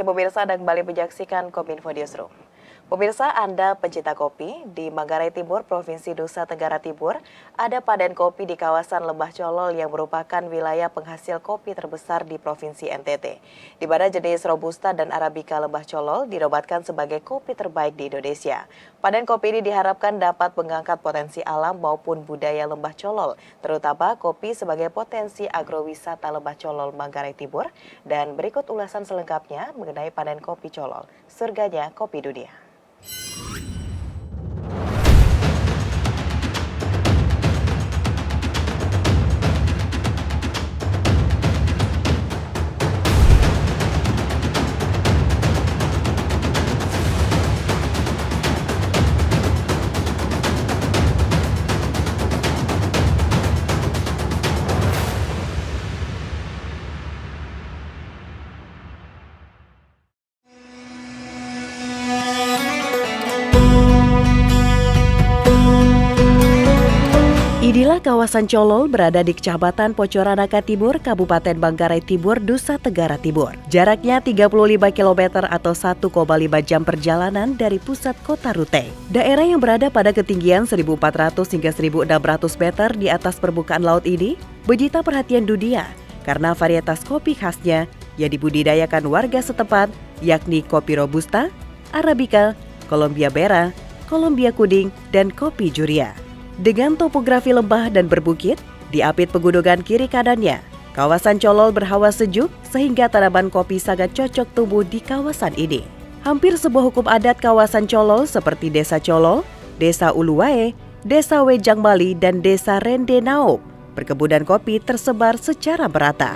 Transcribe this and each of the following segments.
pemirsa, Anda kembali menyaksikan Kominfo Newsroom. Pemirsa, Anda pencinta kopi, di Manggarai Timur, Provinsi Nusa Tenggara Timur, ada panen kopi di kawasan Lembah Colol yang merupakan wilayah penghasil kopi terbesar di Provinsi NTT. Di mana jenis Robusta dan Arabica Lembah Colol dinobatkan sebagai kopi terbaik di Indonesia. Panen kopi ini diharapkan dapat mengangkat potensi alam maupun budaya Lembah Colol, terutama kopi sebagai potensi agrowisata Lembah Colol Manggarai Timur. Dan berikut ulasan selengkapnya mengenai panen kopi Colol, surganya kopi dunia. Inilah kawasan Colol berada di Kecamatan Pocoranaka Timur, Kabupaten Manggarai Timur, Nusa Tenggara Timur. Jaraknya 35 km atau 1,5 jam perjalanan dari pusat kota Ruteng. Daerah yang berada pada ketinggian 1.400 hingga 1.600 meter di atas permukaan laut ini menyita perhatian dunia karena varietas kopi khasnya yang dibudidayakan warga setempat, yakni kopi Robusta, Arabica, Colombia Vera, Colombia Kuning, dan kopi Juria. Dengan topografi lembah dan berbukit, diapit pegunungan kiri kanannya, kawasan Colol berhawa sejuk sehingga tanaman kopi sangat cocok tumbuh di kawasan ini. Hampir sebuah hukum adat kawasan Colol seperti Desa Colol, Desa Uluwae, Desa Wejang Bali, dan Desa Rende Naop, perkebunan kopi tersebar secara merata.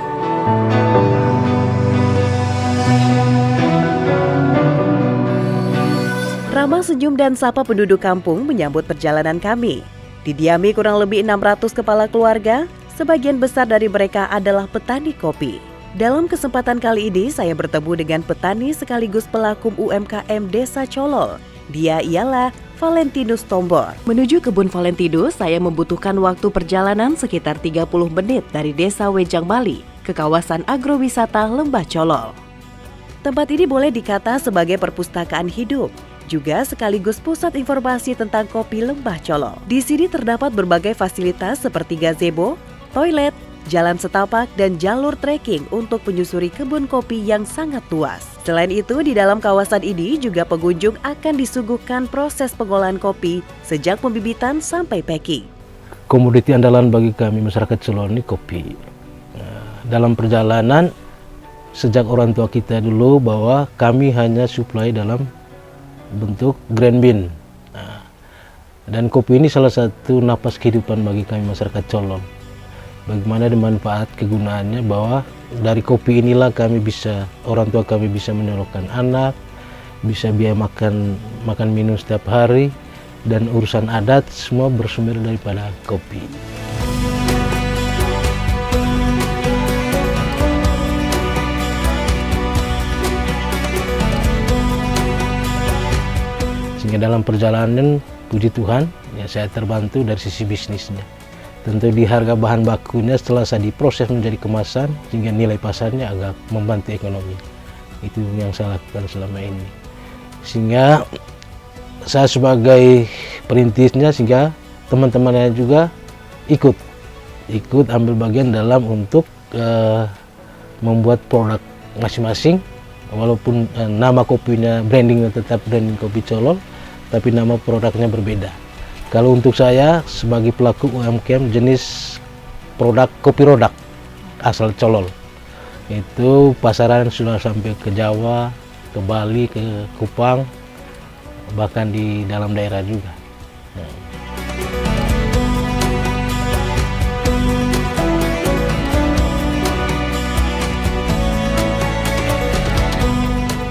Ramah senyum dan sapa penduduk kampung menyambut perjalanan kami. Didiami kurang lebih 600 kepala keluarga, sebagian besar dari mereka adalah petani kopi. Dalam kesempatan kali ini saya bertemu dengan petani sekaligus pelaku UMKM Desa Colol. Dia ialah Valentinus Tombor. Menuju kebun Valentinus, saya membutuhkan waktu perjalanan sekitar 30 menit dari Desa Wejang Bali ke kawasan agrowisata Lembah Colol. Tempat ini boleh dikata sebagai perpustakaan hidup, juga sekaligus pusat informasi tentang kopi Lembah Colol. Di sini terdapat berbagai fasilitas seperti gazebo, toilet, jalan setapak, dan jalur trekking untuk menyusuri kebun kopi yang sangat luas. Selain itu, di dalam kawasan ini juga pengunjung akan disuguhkan proses pengolahan kopi sejak pembibitan sampai packing. Komoditi andalan bagi kami masyarakat Colol ini kopi. Dalam perjalanan, sejak orang tua kita dulu bahwa kami hanya suplai dalam bentuk grand bean. Dan kopi ini salah satu napas kehidupan bagi kami masyarakat Colol. Bagaimana dimanfaat kegunaannya, bahwa dari kopi inilah orang tua kami bisa menyalurkan anak, bisa biaya makan minum setiap hari, dan urusan adat semua bersumber daripada kopi. Sehingga dalam perjalanan, puji Tuhan, ya saya terbantu dari sisi bisnisnya. Tentu di harga bahan bakunya setelah saya diproses menjadi kemasan, sehingga nilai pasarnya agak membantu ekonomi. Itu yang saya lakukan selama ini. Sehingga saya sebagai perintisnya, sehingga teman-temannya juga ikut ambil bagian dalam untuk membuat produk masing-masing. Walaupun nama kopinya, brandingnya tetap branding kopi Colol, tapi nama produknya berbeda. Kalau untuk saya sebagai pelaku UMKM jenis produk kopi rodak asal Colol, itu pasaran sudah sampai ke Jawa, ke Bali, ke Kupang, bahkan di dalam daerah juga.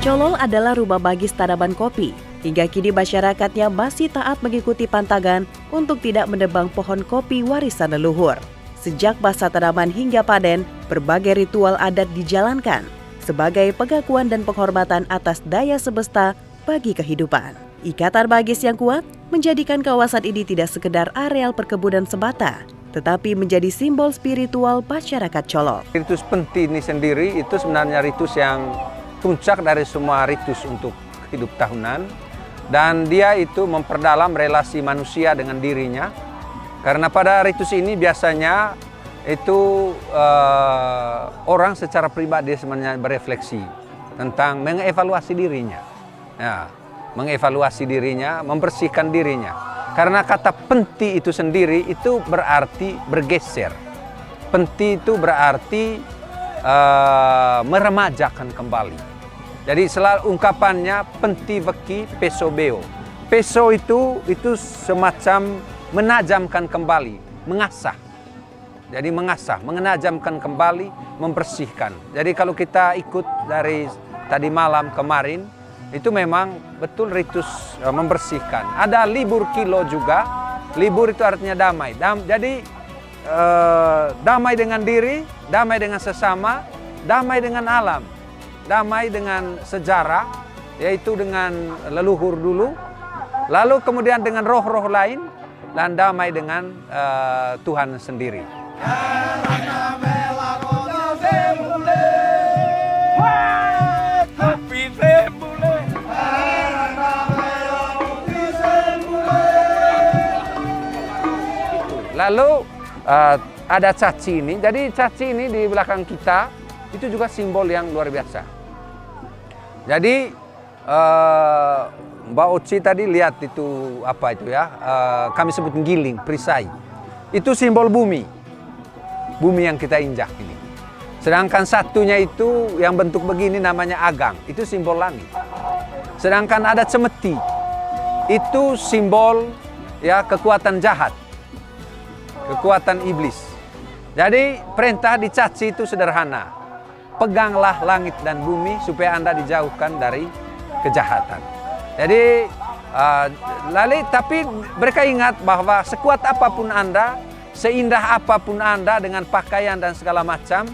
Colol adalah rumah magis tanaman kopi. Hingga kini masyarakatnya masih taat mengikuti pantangan untuk tidak menebang pohon kopi warisan leluhur. Sejak masa tanaman hingga panen, berbagai ritual adat dijalankan sebagai pengakuan dan penghormatan atas daya semesta bagi kehidupan. Ikatan magis yang kuat menjadikan kawasan ini tidak sekedar areal perkebunan semata, tetapi menjadi simbol spiritual masyarakat Colol. Ritus Penti ini sendiri itu sebenarnya ritus yang puncak dari semua ritus untuk hidup tahunan, dan dia itu memperdalam relasi manusia dengan dirinya, karena pada ritus ini biasanya itu orang secara pribadi sebenarnya berefleksi tentang mengevaluasi dirinya, ya, mengevaluasi dirinya, membersihkan dirinya, karena kata penti itu sendiri itu berarti bergeser. Penti itu berarti meremajakan kembali. Jadi selalu ungkapannya penti veki peso beo. Peso itu semacam menajamkan kembali, mengasah. Jadi mengasah, menajamkan kembali, membersihkan. Jadi kalau kita ikut dari tadi malam kemarin, itu memang betul ritus membersihkan. Ada libur kilo juga. Libur itu artinya damai. Jadi damai dengan diri, damai dengan sesama, damai dengan alam, damai dengan sejarah, yaitu dengan leluhur dulu, lalu kemudian dengan roh-roh lain, dan damai dengan Tuhan sendiri. Lalu ada caci ini. Jadi caci ini di belakang kita itu juga simbol yang luar biasa. Jadi Mbak Oci tadi lihat itu apa itu ya? Kami sebut giling, perisai. Itu simbol bumi. Bumi yang kita injak ini. Sedangkan satunya itu yang bentuk begini namanya agang. Itu simbol langit. Sedangkan ada cemeti. Itu simbol ya kekuatan jahat. Kekuatan iblis. Jadi perintah dicaci itu sederhana. Peganglah langit dan bumi supaya Anda dijauhkan dari kejahatan. Jadi tapi mereka ingat bahwa sekuat apapun Anda, seindah apapun Anda dengan pakaian dan segala macam,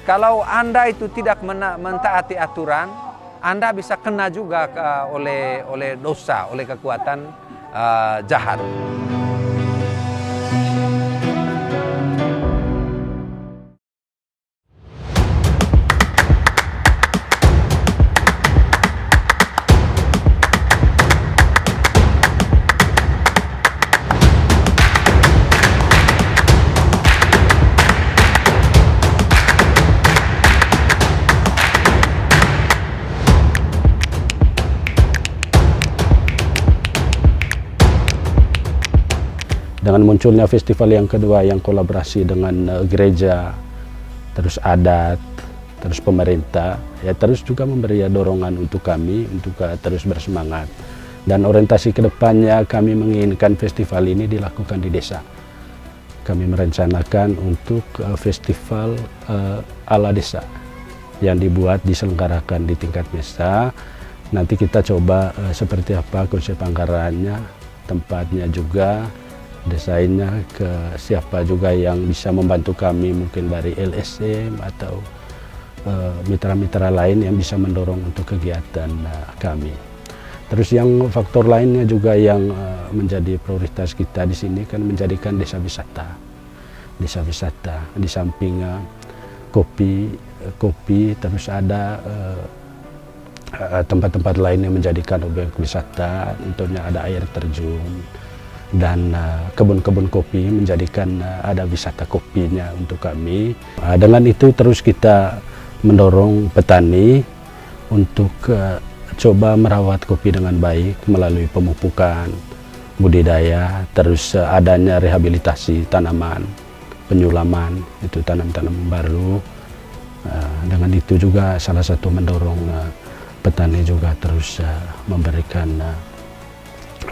kalau Anda itu tidak mentaati aturan, Anda bisa kena juga oleh dosa, oleh kekuatan jahat. Dengan munculnya festival yang kedua yang kolaborasi dengan gereja, terus adat, terus pemerintah, ya terus juga memberi dorongan untuk kami untuk terus bersemangat. Dan orientasi kedepannya kami menginginkan festival ini dilakukan di desa. Kami merencanakan untuk festival ala desa yang diselenggarakan di tingkat desa. Nanti kita coba seperti apa konsep anggarannya, tempatnya juga, desainnya, ke siapa juga yang bisa membantu kami, mungkin dari LSM atau mitra-mitra lain yang bisa mendorong untuk kegiatan kami. Terus yang faktor lainnya juga yang menjadi prioritas kita di sini kan menjadikan desa wisata. Desa wisata di samping kopi terus ada tempat-tempat lain yang menjadikan objek wisata. Tentunya ada air terjun dan kebun-kebun kopi, menjadikan ada wisata kopinya untuk kami. Dengan itu terus kita mendorong petani untuk coba merawat kopi dengan baik melalui pemupukan, budidaya, terus adanya rehabilitasi tanaman, penyulaman, itu tanam-tanam baru. Dengan itu juga salah satu mendorong petani juga terus memberikan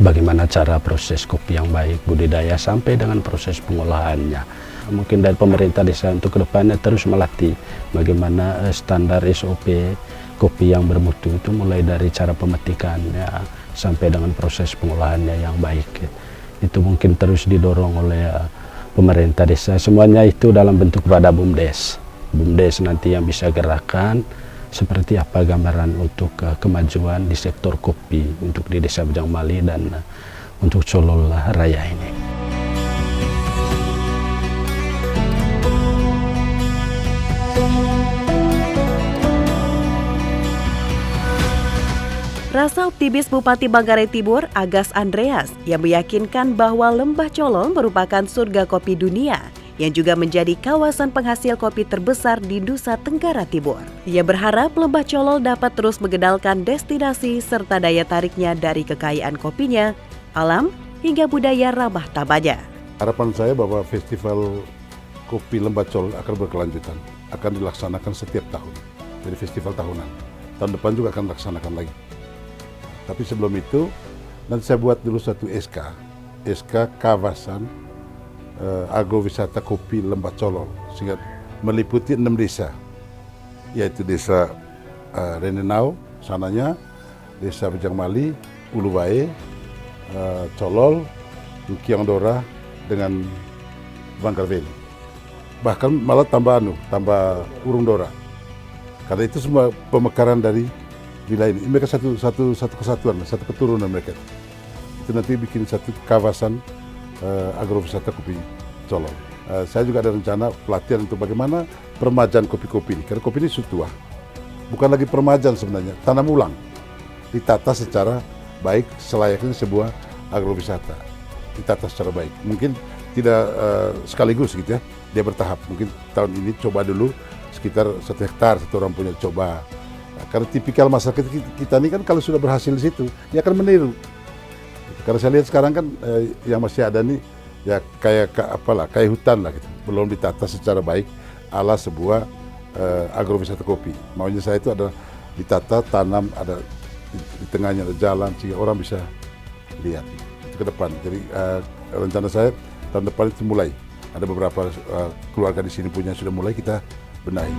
bagaimana cara proses kopi yang baik, budidaya sampai dengan proses pengolahannya. Mungkin dari pemerintah desa untuk kedepannya terus melatih bagaimana standar SOP kopi yang bermutu itu, mulai dari cara pemetikannya sampai dengan proses pengolahannya yang baik. Itu mungkin terus didorong oleh pemerintah desa. Semuanya itu dalam bentuk pada BUMDes. BUMDes nanti yang bisa gerakan seperti apa gambaran untuk kemajuan di sektor kopi untuk di Desa Bujang Mali dan untuk Colol Raya ini. Rasa optimis Bupati Manggarai Timur, Agas Andreas, yang meyakinkan bahwa Lembah Colol merupakan surga kopi dunia yang juga menjadi kawasan penghasil kopi terbesar di Nusa Tenggara Timur. Ia berharap Lembah Colol dapat terus mengenalkan destinasi serta daya tariknya dari kekayaan kopinya, alam, hingga budaya ramah tamanya. Harapan saya bahwa festival kopi Lembah Colol akan berkelanjutan, akan dilaksanakan setiap tahun. Jadi festival tahunan. Tahun depan juga akan dilaksanakan lagi. Tapi sebelum itu, nanti saya buat dulu satu SK kawasan agrowisata kopi Lembah Colol, sehingga meliputi 6 desa, yaitu desa Renenau, sananya, desa Bejangmali, Uluwae, Colol, Lukiangdora, dengan Bangkarveli. Bahkan malah tambah Urung Dora. Karena itu semua pemekaran dari wilayah ini. Mereka satu kesatuan, satu keturunan mereka. Itu nanti bikin satu kawasan agrowisata kopi Colol. Saya juga ada rencana pelatihan untuk bagaimana peremajaan kopi-kopi ini. Karena kopi ini sudah tua. Bukan lagi peremajaan sebenarnya, tanam ulang. Ditata secara baik selayaknya sebuah agrowisata. Ditata secara baik. Mungkin tidak sekaligus gitu ya, dia bertahap. Mungkin tahun ini coba dulu sekitar 1 hektar, satu orang punya coba. Karena tipikal masyarakat kita ini kan kalau sudah berhasil di situ, dia akan meniru. Karena saya lihat sekarang kan yang masih ada nih ya kayak hutan lah gitu, belum ditata secara baik ala sebuah agrowisata kopi. Maunya saya itu ada ditata, tanam, ada di tengahnya ada jalan sehingga orang bisa lihat itu ke depan. Jadi rencana saya tahun depan itu mulai ada beberapa keluarga di sini punya sudah mulai kita benahi.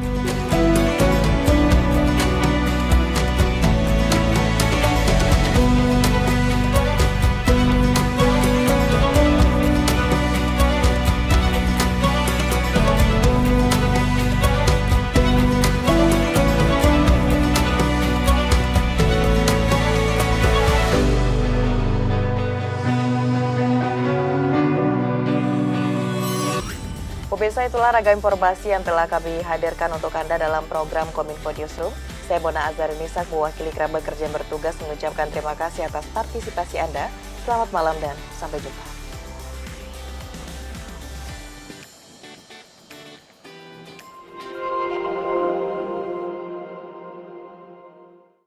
Pemirsa, itulah ragam informasi yang telah kami hadirkan untuk Anda dalam program Kominfo Newsroom. Saya Bona Azharinisak mewakili kerabat kerja yang bertugas mengucapkan terima kasih atas partisipasi Anda. Selamat malam dan sampai jumpa.